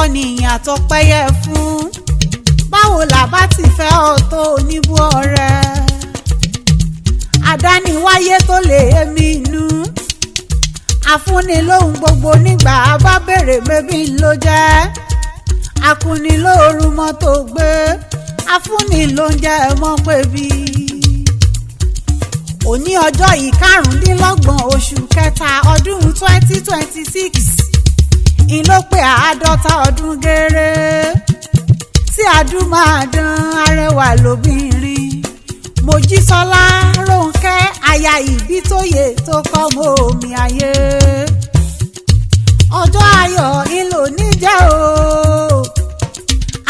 ìwọ nìyìn àtọpẹ́yẹ fún. Báwo là bá ti fẹ́ ọ tó oníbú ọrẹ? Àdániwáyé tó lè èmi inú. Àfúnni lóhun gbogbo nígbà bá bèrè mébí ló jẹ́. Akúni lóorun mọ́tò gbé. Afúnni ló ń jẹ́ mọ́ pé bí. Òní ọjọ́ ìkarùndínlọ́gbọ̀n oṣù kẹta ọdún 2026 ìló pé 50 ọdún géré tí adúmáàdán arẹwà lóbìnrin Mojísọ́lá Rónkẹ́ aya Ìbítóyè tó kọ́ mọ́ omi ayé. Ọjọ́ ayọ̀ ìlò níjẹ́ o,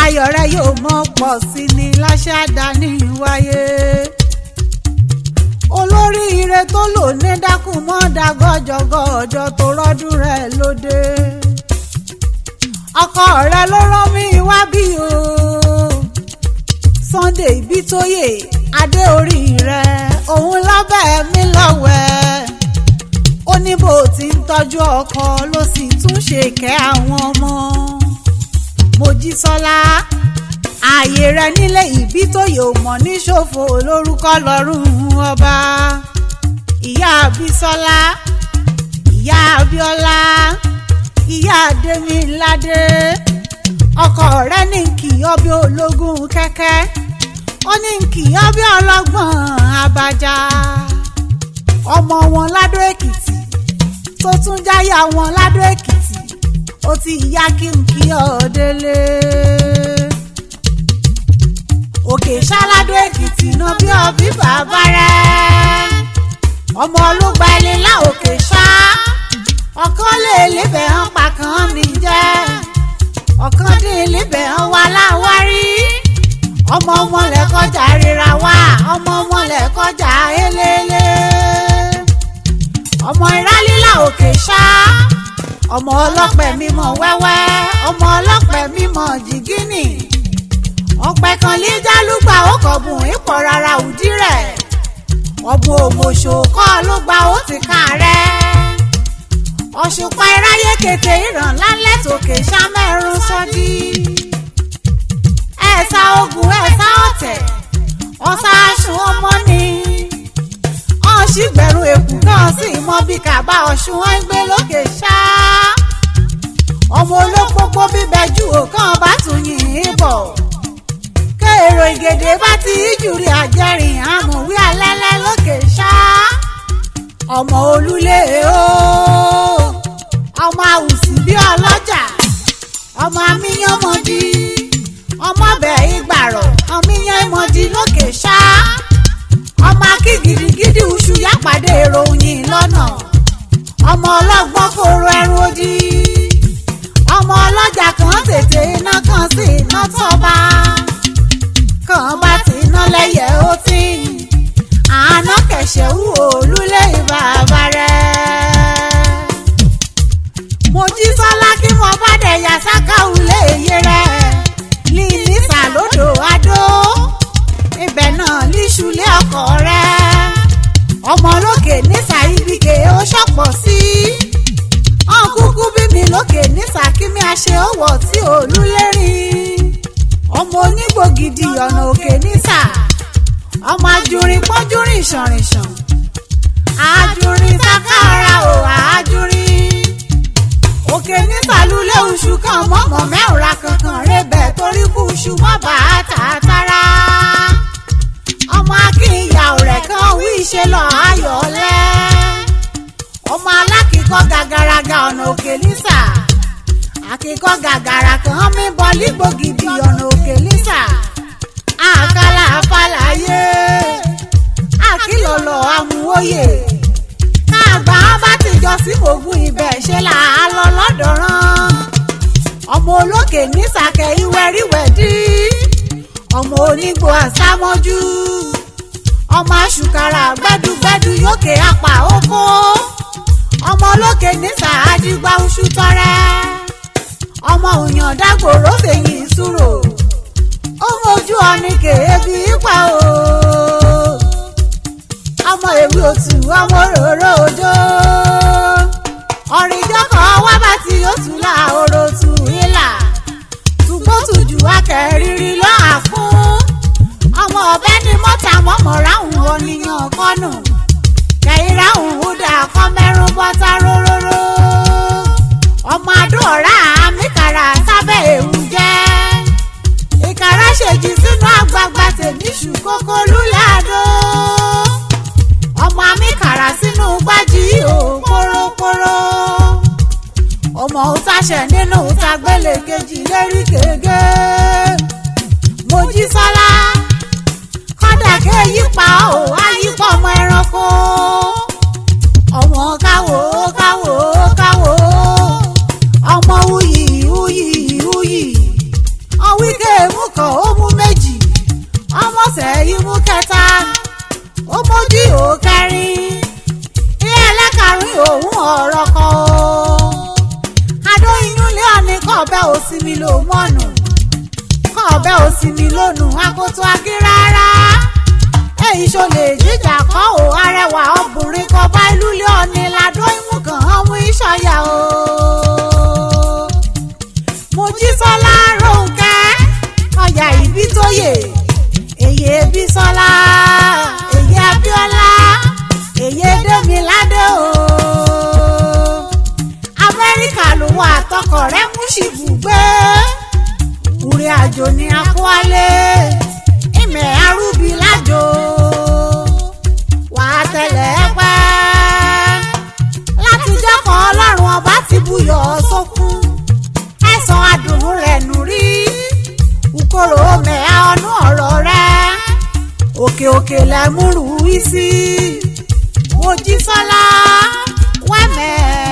ayọ̀ rẹ yóò mọ́ pọ̀ sí ni láṣẹ àdáni wáyé. Olóríire tó lò ní dákun mọ́ dàgọ́jọ́gọ́jọ́ tó rọ́dún rẹ̀ lóde. Ọkọ rẹ ló rán mi wá bí o, Sunday Ìbítóyè adé orí rẹ òun lábẹ́ mi lọ́wẹ́. Ó ní bó ti ń tọ́jú ọkọ ló sì tún ṣe kẹ́ àwọn ọmọ. Mojísọ́lá ààyè rẹ nílé Ìbítóyè ò mọ̀ ní ṣòfò lórúkọ lọ́rùn ọba. Ìyá Bísọ́lá, ìyá Abíọ́lá, ìyá Adémiládé, ọkọ rẹ ní kì í ọbí ológun kẹ́kẹ́, ó ní kì í ọbí ọlọ́gbọ̀n Àbájá. Ọmọ wọn l'Ado-Ekiti tó tún jáyà wọn l'Ado-Ekiti, ó ti yá kí n kí ọ délé. Okesa l'Ado-Ekiti náà bí ọbí bàbá rẹ̀. Ọmọ olúgba ilé lá Okesa, ọ̀kan lè lébẹ̀ hàn pàkàn níjẹ́, ọ̀kan dín lébẹ̀ hàn wà láwárí. Ọmọ wọn lẹ́kọ̀ọ́jà ríra wá, ọmọ wọn lẹ́kọ̀ọ́jà elélé. Ọmọ ìrálílà Okesa, ọmọ ọlọ́pẹ mímọ́ wẹ́wẹ́, ọmọ ọlọ́pẹ mímọ́ jìgínì. Ọ̀pẹ kan lè jálùgbà ó kọ̀bùn ipò rárá òdí rẹ̀. Ọ̀bùn òmòṣò kọ́ ló gba ó ti ká rẹ̀. Òṣùpá iráyé kété ìràn lálẹ́ tòkè sámẹ́rún sọ́dí. Ẹ̀sà ogun ẹ̀sà ọ̀tẹ̀, ọ̀sà aṣùn ọmọ ni. Ọ̀ṣìgbẹ̀rún èkú náà sì mọ bí kàbá ọ̀ṣun wọn gbé lókè ṣá. Ọmọ olópópó bíbẹ́jú òkan bá tún yìn bọ̀. Èrò ìgèdè bá ti ìjùrí àjẹrìn àmọ̀wé alẹ́lẹ́ lókè ṣá. Ọmọ olúlé o, ọmọ àwùsì bí ọlọ́jà, ọmọ amíyán mọ́dí, ọmọ ọbẹ̀ ìgbàrọ̀, ọmíyán mọ́dí lókè ṣá. Ọmọ akí gidigidi uṣu yápàdé ìròyìn lọ́nà. Ọmọ ọlọ́gbọ́n kóró ẹrú odi. Ọmọ ọlọ́jà kan tètè iná kan sí iná tọ́ba. Kan bá ti ná lẹ́yẹ̀ ó ti àná kẹ̀ṣẹ̀ wù olúlé bàbá rẹ̀. Mojísọ́lá kí mo bá dẹ̀ yà sáká ulé iye rẹ̀. Ní Inisa lódò Adó, ibẹ̀ náà líṣulé ọkọ rẹ̀. Ọmọ lókè Inisa ibìkè ó ṣọ̀pọ̀ sí. Ọ̀nkúkú bí mi lókè Inisa kí mi a ṣe owó tí olúlé rìn. Ọmọ onígbògidì ọ̀nà òkè Inisa, ọmọ ajúrin pọ́njúrin ṣànrìnṣàn, ajúrin sákàrà ò ajúrin. Òkè Inisa lulẹ̀ oṣù kan mọ́mọ́ mẹ́wàá kankan rébẹ̀ torí kú oṣù mọ́ bàá tààtàrà. Ọmọ akínyà ọ̀rẹ́ kan wí ṣe lọ ayọ̀lẹ́. Ọmọ alákìíkọ́ gàgàràgà ọ̀nà òkè Inisa, akíkọ́ gàgàrà kan mi bọ́ lígbògidì ọ̀nà òkè Inisa. Àkàlà àfàlàyé, àkìlọ̀lọ̀ àmúwòye. Káàgbà bá ti jọ sí ògùn ibẹ̀ ṣe là á lọ lọ́dọ̀rán. Ọmọ olókè Inisa kẹ ìwẹ̀ríwẹ̀dí. Ọmọ onígbò àsámọ́jú. Ọmọ aṣùkàrà gbẹ́dúgbẹ́dú yókè apà oko. Ọmọ olókè Inisa ajígbá oṣù tọrẹ. Ọmọ òyàn dágbòrò fèyí ìṣúrò. Ọmọ ojú ọ̀nì kèébi ipa o. Ọmọ èwe òtù ọmọ òróró òjò. Ọ̀rìnjọ́ kan wá bá ti yóò tún là oró tù ìlà. bọ́tà róróró ọmọ adó ọ̀rá àmìkàrà sábẹ́ èwù jẹ́ ìkàrà ṣèjì sínú àgbààgbà tèmi ṣù kókó lulẹ̀ àdó ọmọ àmìkàrà sínú gbájí ò pórópóró ọmọ òtàṣẹ nínú òtàgbélé kejì lérí kége Mojísọ́lá kọ́dà kéyípa ò ayípa ọmọ ẹranko ọmọ káwò káwò káwò ọmọ wuyì wuyì wuyì ọwíkẹ́ mú kan ó mú méjì ọmọ sẹ́yìn mú kẹta ó mójú ò kẹrin ilé ẹlẹ́karùn òun ọ̀rọ̀ kan o adó inú ilé ọ̀nì kọ̀ọ̀bẹ òsínmi ló mọ̀nù kọ̀ọ̀bẹ òsínmi lónù akoto agírárá èyí ṣo lè jíjà kọ́ ò arẹwà ọkùnrin kan bá ìlú ilé ọ̀nì ládó ìmú kan ọmú ìṣọ̀yà o Mojísọ́lá Rónkẹ́ ọ̀yà ìbítóyè èyí Bísọ́lá èyí Abíọ́lá èyí Démiládé o Amẹ́ríkà ló wà àtọkọ rẹ̀ mú ṣìbùgbé ìrìn àjò ní akọ́wálé ìmẹ̀ arúbí lájò wà á tẹ̀lé pẹ́ láti jẹ́kọ̀ọ́ Ọlọ́run ọba ti buyọ̀ sókun ẹ̀sán adùn rẹ̀ nù rí ukoro mẹ́à ọ̀nù ọ̀rọ̀ rẹ̀ òkè òkè lẹ́múrú wí sí Mojísọ́lá wẹ́mẹ̀ẹ́.